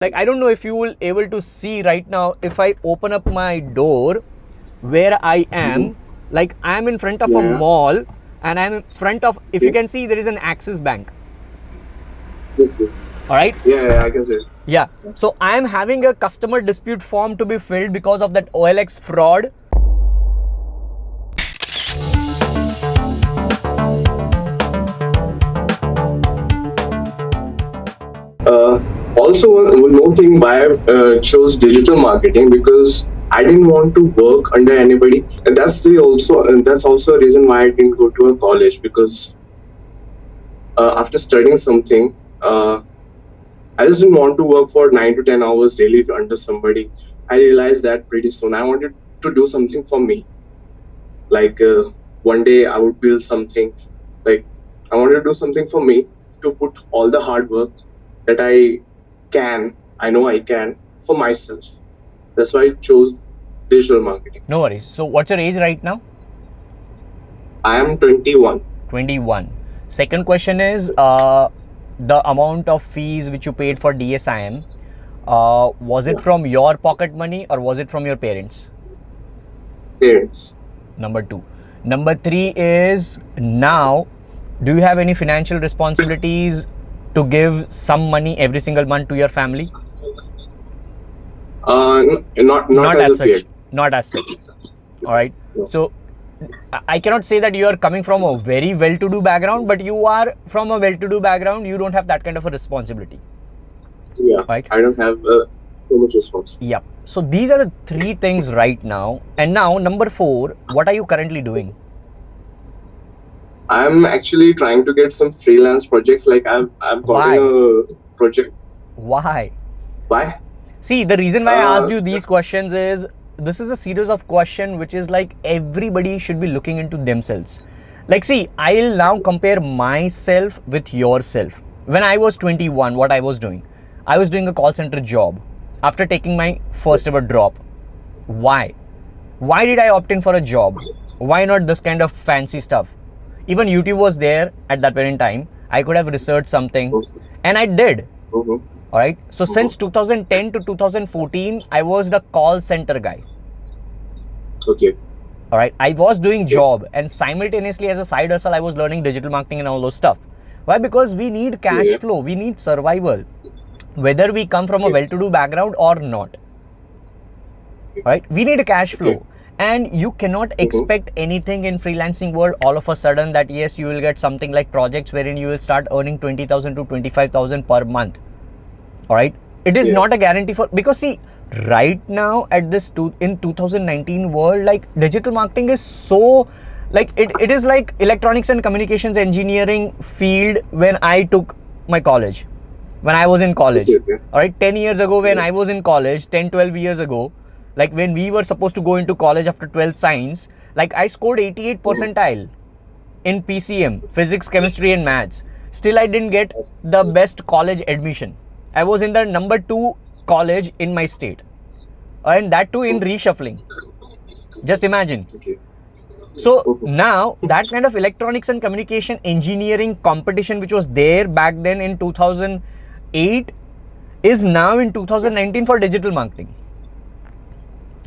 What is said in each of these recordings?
Like, I don't know if you will able to see right now, if I open up my door where I am, like I'm in front of a mall, and I'm in front of, if you can see, there is an Axis Bank. Yes. All right. Yeah, I can see it. Yeah. So I'm having a customer dispute form to be filled because of that OLX fraud. Also, one more thing why I chose digital marketing, because I didn't want to work under anybody, and that's also a reason why I didn't go to a college, because after studying something, I just didn't want to work for 9 to 10 hours daily under somebody. I realized that pretty soon I wanted to do something for me. Like one day I would build something. Like I wanted to do something for me, to put all the hard work that I know I can, for myself. That's why I chose digital marketing. No worries. So what's your age right now? I am 21. 21. Second question is, the amount of fees which you paid for DSIM, was it from your pocket money or was it from your parents? Parents. Number 2. Number 3 is, now, do you have any financial responsibilities to give some money every single month to your family? Not as such. yet. Not as such. All right. So I cannot say that you are coming from a very well-to-do background, but you are from a well-to-do background. You don't have that kind of a responsibility. Yeah. Right. I don't have so much responsibility. Yep. So these are the 3 things right now. And now number 4, what are you currently doing? I'm actually trying to get some freelance projects. Like I've gotten a project. Why? Why? See, the reason why I asked you these questions is, this is a series of questions which is like everybody should be looking into themselves. Like, see, I'll now compare myself with yourself. When I was 21, what I was doing a call center job after taking my first ever drop. Why did I opt in for a job? Why not this kind of fancy stuff? Even YouTube was there at that point in time. I could have researched something, and I did. All right. So since 2010 to 2014, I was the call center guy. Okay. All right. I was doing job, and simultaneously as a side hustle, I was learning digital marketing and all those stuff. Why? Because we need cash flow. We need survival, whether we come from a well-to-do background or not. All right. We need a cash flow. And you cannot expect anything in freelancing world all of a sudden that yes, you will get something like projects wherein you will start earning 20,000 to 25,000 per month. All right. It is not a guarantee for, because see, right now at this in 2019 world, like digital marketing is so, like it is like electronics and communications engineering field when I took my college, when I was in college. All right. 10 years ago when I was in college, 10-12 years ago, like when we were supposed to go into college after 12th science, like I scored 88 percentile in PCM, physics, chemistry and maths. Still I didn't get the best college admission. I was in the number 2 college in my state, and that too in reshuffling. Just imagine. So now that kind of electronics and communication engineering competition which was there back then in 2008 is now in 2019 for digital marketing.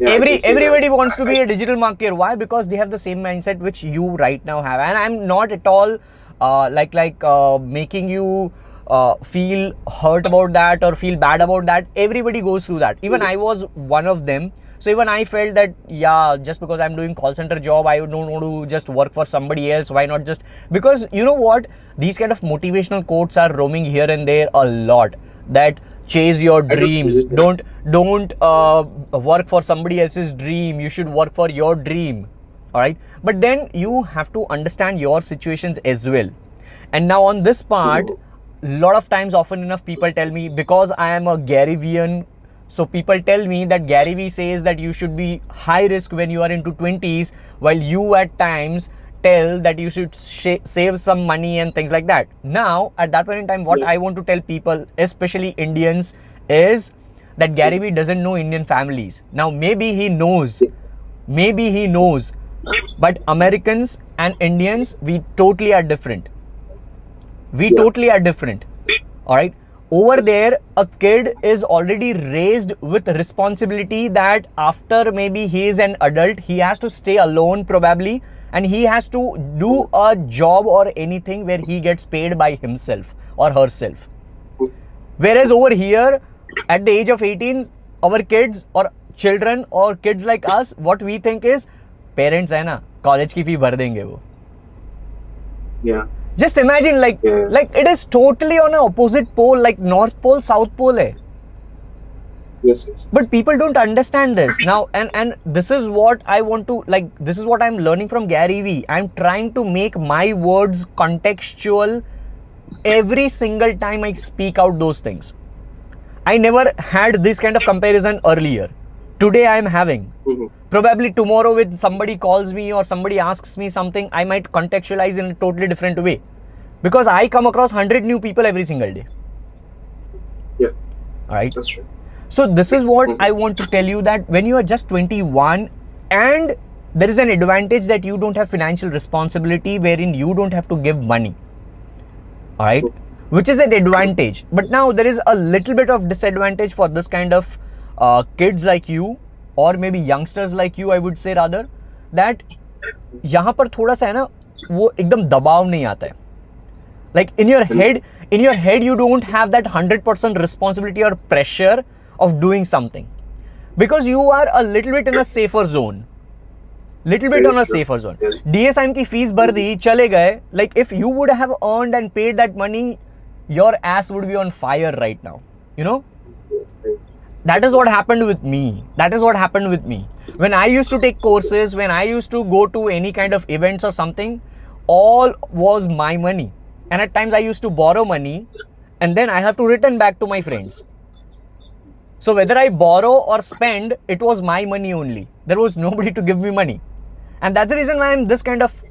Everybody wants to be a digital marketer. Why? Because they have the same mindset which you right now have. And I'm not at all making you feel hurt about that or feel bad about that. Everybody goes through that. Even I was one of them. So even I felt that, yeah, just because I'm doing call center job, I don't want to just work for somebody else. Why not just, because you know what? These kind of motivational quotes are roaming here and there a lot. That chase your dreams. Don't work for somebody else's dream. You should work for your dream. All right. But then you have to understand your situations as well. And now on this part, a lot of times, often enough, people tell me, because I am a Garyveean, so people tell me that Garyvee says that you should be high risk when you are into 20s, while you at times tell that you should save some money and things like that. Now at that point in time, what I want to tell people, especially Indians, is that Garyvee doesn't know Indian families. Now maybe he knows, but Americans and Indians, we totally are different. All right. Over there, a kid is already raised with responsibility that after maybe he is an adult, he has to stay alone probably, and he has to do a job or anything where he gets paid by himself or herself. Whereas over here, at the age of 18, our kids or children or kids like us, what we think is, parents है ना, college की fee भर देंगे वो. Yeah. Just imagine, like it is totally on an opposite pole, like North Pole, South Pole hai. Yes. But people don't understand this now, and this is what I want to, like, this is what I'm learning from Garyvee. I'm trying to make my words contextual every single time I speak out those things. I never had this kind of comparison earlier. Today I am having. Probably tomorrow when somebody calls me or somebody asks me something, I might contextualize in a totally different way. Because I come across 100 new people every single day. Yeah. Alright? That's true. So this is what I want to tell you, that when you are just 21 and there is an advantage that you don't have financial responsibility wherein you don't have to give money. Alright? Which is an advantage. But now there is a little bit of disadvantage for this kind of kids like you, or maybe youngsters like you, I would say rather, that यहाँ पर थोड़ा सा है ना, वो एकदम दबाव नहीं आता है. Like in your head you don't have that 100% responsibility or pressure of doing something, because you are a little bit in a safer zone. DSIM की fees भर दी, चले गए. Like if you would have earned and paid that money, your ass would be on fire right now. You know? That is what happened with me. When I used to take courses, when I used to go to any kind of events or something, all was my money. And at times I used to borrow money and then I have to return back to my friends. So whether I borrow or spend, it was my money only. There was nobody to give me money. And that's the reason why I'm this kind of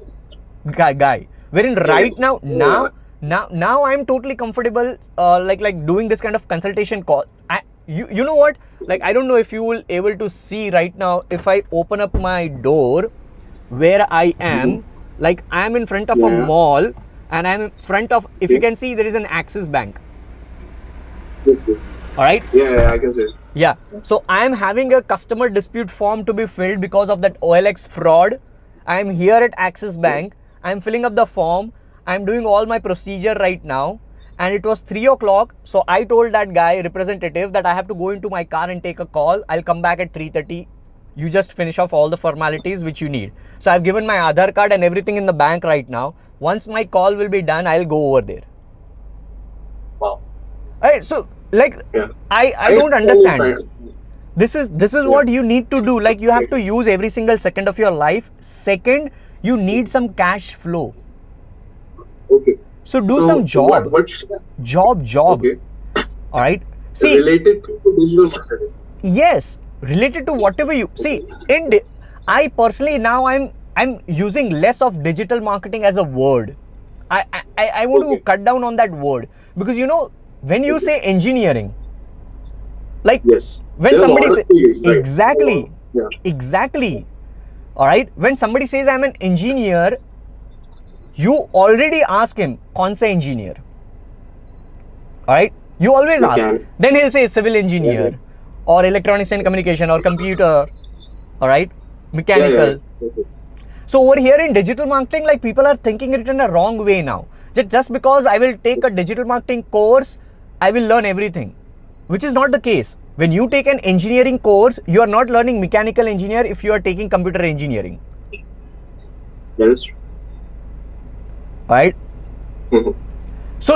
guy. Wherein right now I'm totally comfortable like doing this kind of consultation call. You know what, like I don't know if you will able to see right now, if I open up my door where I am, like I am in front of a mall and I'm in front of, if you can see, there is an Axis Bank. Yes. All right. Yeah, I can see it. Yeah. So I am having a customer dispute form to be filled because of that OLX fraud. I am here at Axis Bank. I am filling up the form. I am doing all my procedure right now. And it was 3 o'clock. So I told that guy, representative, that I have to go into my car and take a call. I'll come back at 3:30. You just finish off all the formalities which you need. So I've given my Aadhaar card and everything in the bank right now. Once my call will be done, I'll go over there. Wow. Alright, so like I don't understand. This is what you need to do. Like you have to use every single second of your life. Second, you need some cash flow. Okay. So do some job. Job. Okay. All right. See, related to digital marketing. Yes, related to whatever you see. I personally now I'm using less of digital marketing as a word. I want to cut down on that word, because you know when you say engineering, like when somebody says exactly. All right. When somebody says I'm an engineer, you already ask him, kaun sa engineer? Alright? You always ask. Then he'll say civil engineer or electronics and communication or computer. Alright? Mechanical. So over here in digital marketing, like people are thinking it in a wrong way now. Just because I will take a digital marketing course, I will learn everything. Which is not the case. When you take an engineering course, you are not learning mechanical engineer if you are taking computer engineering. That is true. Right? So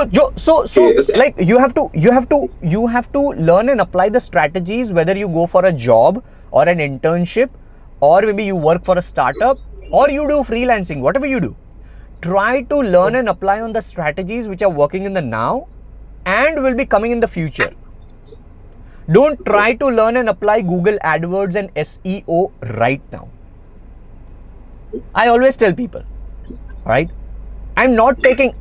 like you have to learn and apply the strategies, whether you go for a job or an internship, or maybe you work for a startup, or you do freelancing, whatever you do. Try to learn and apply on the strategies which are working in the now and will be coming in the future. Don't try to learn and apply Google AdWords and SEO right now. I always tell people, right? I'm not taking,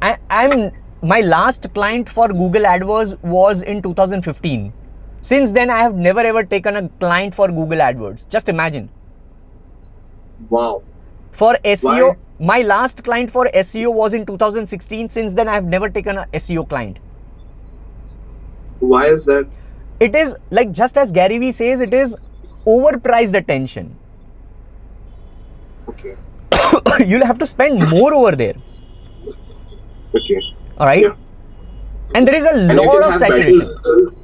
my last client for Google AdWords was in 2015. Since then, I have never ever taken a client for Google AdWords. Just imagine. Wow. For SEO, Why? My last client for SEO was in 2016. Since then, I have never taken a SEO client. Why is that? It is like, just as Garyvee says, it is overpriced attention. Okay. You'll have to spend more over there. Okay. All right. Yeah. And there is a And you lot can of have better saturation. results.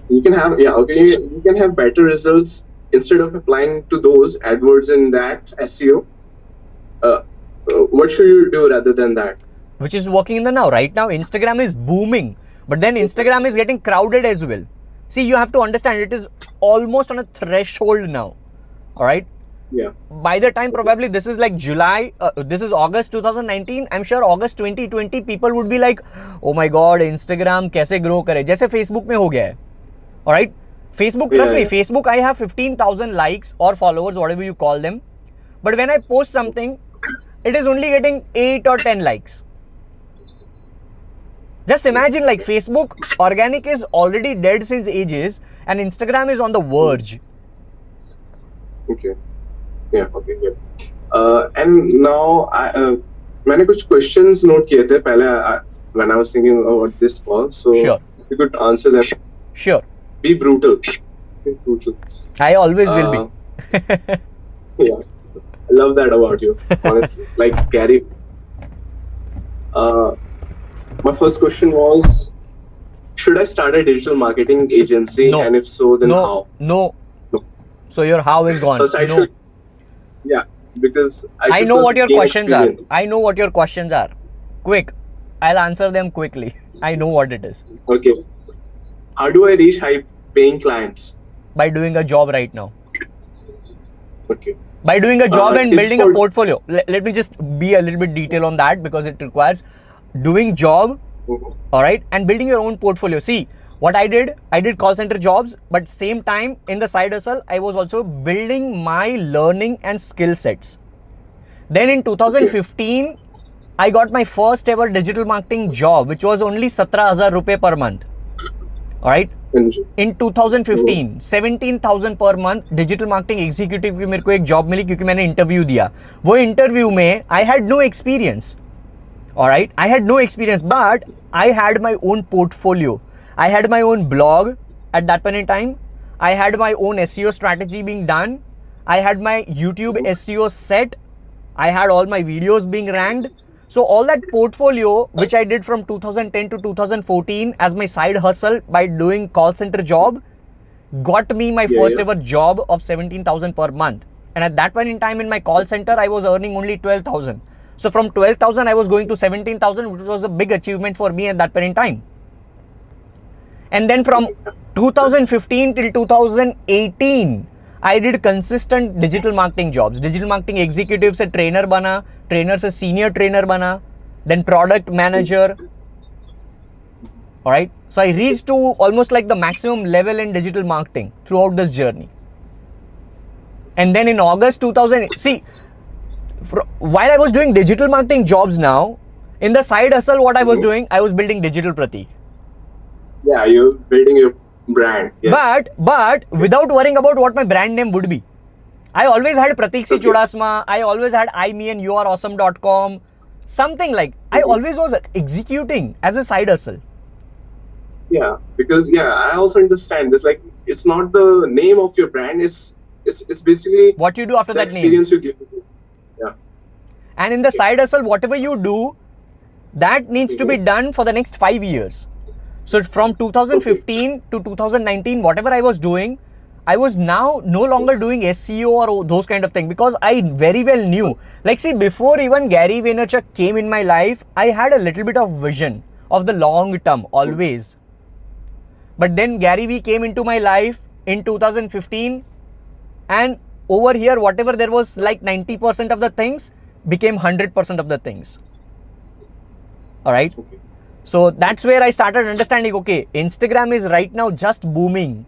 You can have, yeah, okay. You can have better results instead of applying to those AdWords in that SEO. What should you do rather than that? Which is working in the now. Right now, Instagram is booming, but then Instagram is getting crowded as well. See, you have to understand, it is almost on a threshold now. All right. Yeah. By the time probably this is like July, this is August 2019, I'm sure August 2020 people would be like, oh my god, Instagram कैसे grow करे, जैसे Facebook में हो गया है. Alright, Facebook, trust me, Facebook, I have 15,000 likes or followers, whatever you call them, but when I post something, it is only getting 8 or 10 likes. Just imagine, like, Facebook organic is already dead since ages and Instagram is on the verge. Okay. Yeah, okay, good. And now मैंने कुछ questions note किए थे पहले when I was thinking about this call, so Sure. you could answer them. Sure. Be brutal. Be brutal. I always will be. Yeah, I love that about you, honestly. Like Gary. My first question was, should I start a digital marketing agency? No. And if so, then how? No. No. So your how is gone. First, I No. should. Yeah, because I should know first what your gain questions are. experience. I know what your questions are. Quick. I'll answer them quickly. I know what it is. Okay. How do I reach high-paying clients? By doing a job right now. Okay. By doing a job and tips building a for- portfolio. Let me just be a little bit detail on that because it requires doing job, Mhm. all right, and building your own portfolio. See, what I did call center jobs, but same time in the side hustle, I was also building my learning and skill sets. Then in 2015, I got my first ever digital marketing job, which was only 17,000 rupees per month. All right. And- In 2015, 17,000 per month digital marketing executive की मेरे को एक job मिली क्योंकि मैंने interview दिया. वो interview में I had no experience. Alright, I had no experience, but I had my own portfolio. I had my own blog at that point in time. I had my own SEO strategy being done. I had my YouTube SEO set. I had all my videos being ranked. So all that portfolio, which I did from 2010 to 2014 as my side hustle by doing call center job, got me my first ever job of 17,000 per month. And at that point in time in my call center, I was earning only 12,000. So from 12,000, I was going to 17,000, which was a big achievement for me at that point in time. And then from 2015 till 2018, I did consistent digital marketing jobs. Digital marketing executive से trainer बना, trainer से senior trainer बना, then product manager. Alright, so I reached to almost like the maximum level in digital marketing throughout this journey. And then in August 2000, see, while I was doing digital marketing jobs now, in the side hustle, what I was doing, I was building Digital Pratik. Yeah, you're building your brand. Yeah. But without worrying about what my brand name would be. I always had Pratik Si Chudasma. I always had I, me and you are awesome.com. Something like, I always was executing as a side hustle. Yeah, because I also understand this. Like, it's not the name of your brand. It's basically What you do after the that name. experience you give. Yeah. And in the side hustle, whatever you do, that needs to be done for the next 5 years. So from 2015 to 2019, whatever I was doing, I was now no longer doing SEO or those kind of things because I very well knew. Like, see, before even Gary Vaynerchuk came in my life, I had a little bit of vision of the long term always. But then Garyvee came into my life in 2015, and over here, whatever there was like 90% of the things became 100% of the things. All right. Okay. So that's where I started understanding, okay, Instagram is right now just booming.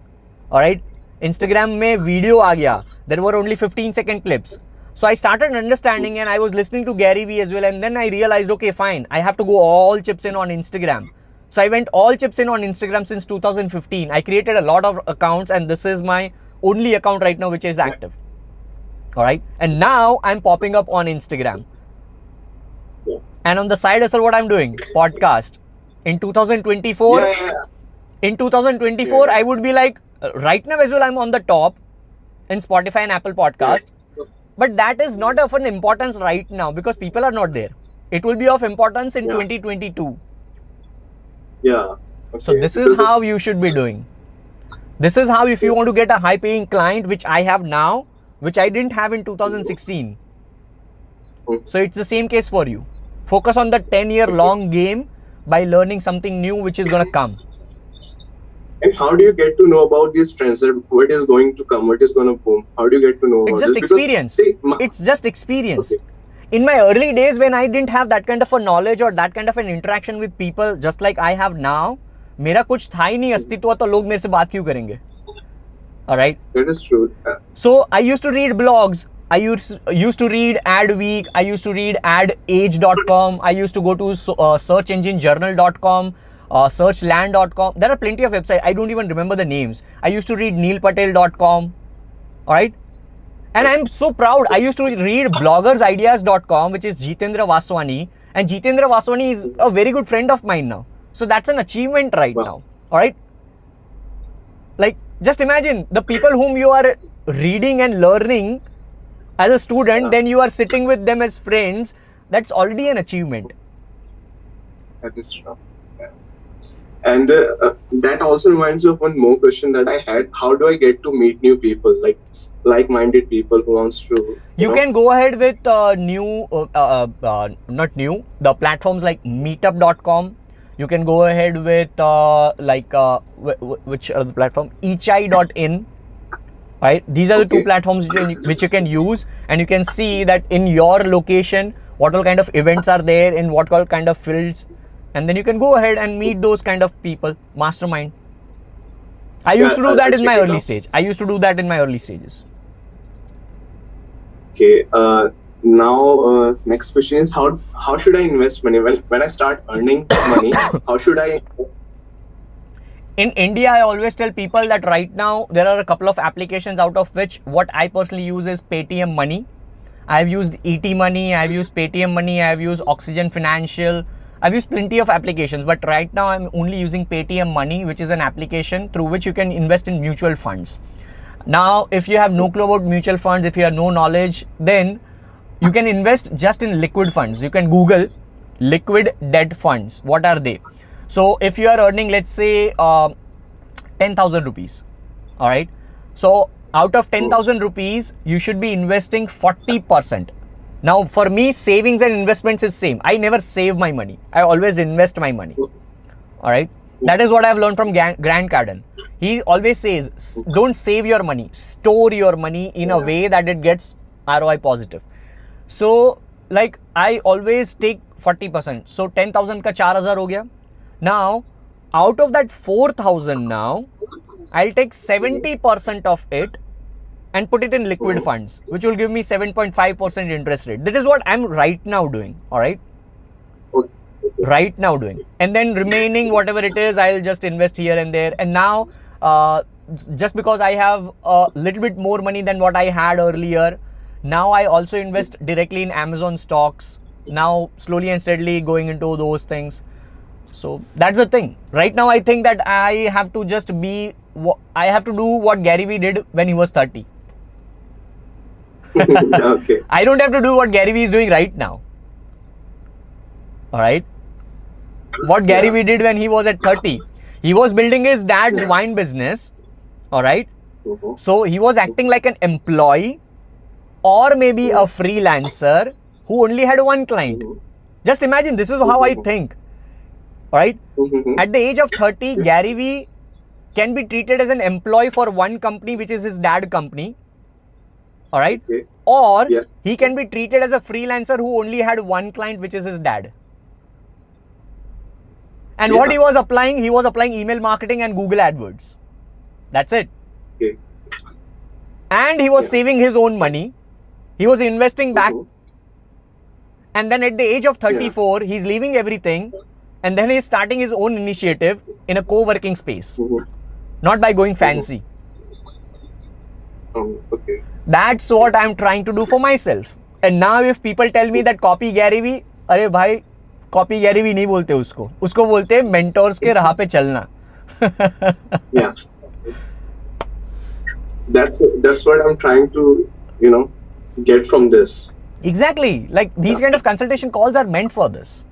All right. Instagram mein video aa gaya. There were only 15-second clips. So I started understanding and I was listening to Garyvee as well. And then I realized, okay, fine, I have to go all chips in on Instagram. So I went all chips in on Instagram since 2015. I created a lot of accounts and this is my only account right now which is active. All right. And now I'm popping up on Instagram. Yeah. And on the side hustle, what I'm doing? Podcast. In 2024, In 2024, I would be like, right now as well, I'm on the top in Spotify and Apple Podcast. But that is not of an importance right now because people are not there. It will be of importance in 2022. Yeah. Okay. So this is how you should be doing. This is how, if you want to get a high paying client, which I have now, which I didn't have in 2016. So it's the same case for you. Focus on the 10-year long game by learning something new which is going to come. And how do you get to know about these trends? What is going to come? What is going to boom? How do you get to know It's about just this? experience. It's just experience. Okay. In my early days when I didn't have that kind of a knowledge or that kind of an interaction with people just like I have now, मेरा कुछ था ही नहीं अस्तित्व तो लोग मेरे से बात क्यों करेंगे? Alright? That is true. So I used to read blogs. I used to read Adweek. I used to read adage.com. I used to go to searchenginejournal.com, searchland.com. There are plenty of websites. I don't even remember the names. I used to read neilpatel.com. Alright? And I'm so proud. I used to read bloggersideas.com, which is Jitendra Vaswani. And Jitendra Vaswani is a very good friend of mine now. So that's an achievement right now. Alright? Like, just imagine the people whom you are reading and learning as a student, then you are sitting with them as friends. That's already an achievement. That is true. Yeah. And that also reminds me of one more question that I had. How do I get to meet new people, like-minded people who wants to? You can go ahead with not new, the platforms like meetup.com. You can go ahead with which are the platform? Ichai.in. Right? These are the two platforms which you can use, and you can see that in your location, what all kind of events are there, in what all kind of fields, and then you can go ahead and meet those kind of people. Mastermind. I used to do that in my early stage. I used to do that in my early stages. Okay. Now, next question is how should I invest money? When I start earning money, how should I? In India, I always tell people that right now there are a couple of applications, out of which what I personally use is Paytm Money. I've used ET Money, I've used Paytm Money, I've used Oxygen Financial. I've used plenty of applications, but right now I'm only using Paytm Money, which is an application through which you can invest in mutual funds. Now, if you have no clue about mutual funds, if you have no knowledge, then you can invest just in liquid funds. You can Google liquid debt funds. What are they? So if you are earning, let's say 10,000 rupees, all right. So out of 10,000 rupees, you should be investing 40%. Now for me, savings and investments is same. I never save my money. I always invest my money. All right. That is what I've learned from Grant Cardone. He always says, don't save your money, store your money in a way that it gets ROI positive. So like I always take 40%. So 10,000 ka 4,000 ho gaya. Now, out of that 4,000 now, I'll take 70% of it and put it in liquid funds, which will give me 7.5% interest rate. That is what I'm right now doing, all right? Right now doing. And then remaining, whatever it is, I'll just invest here and there. And now, just because I have a little bit more money than what I had earlier, now I also invest directly in Amazon stocks. Now, slowly and steadily going into those things. So that's the thing. Right now, I think that I have to just I have to do what Garyvee did when he was 30. Okay. I don't have to do what Garyvee is doing right now. All right. What Garyvee did when he was at 30, he was building his dad's wine business. All right. So he was acting like an employee or maybe a freelancer who only had one client. Just imagine, this is how I think. Right? At the age of 30, Garyvee can be treated as an employee for one company, which is his dad company. All right? Or he can be treated as a freelancer who only had one client, which is his dad. And what he was applying email marketing and Google AdWords. That's it. And he was saving his own money. He was investing back. And then at the age of 34, he's leaving everything. And then he's starting his own initiative in a co-working space. Not by going fancy. That's what I'm trying to do for myself. And now if people tell me that copy Garyvee, अरे भाई copy Garyvee नहीं बोलते उसको बोलते हैं mentors के राह पे चलना. Yeah, that's what I'm trying to, get from this. Exactly. Like these kind of consultation calls are meant for this.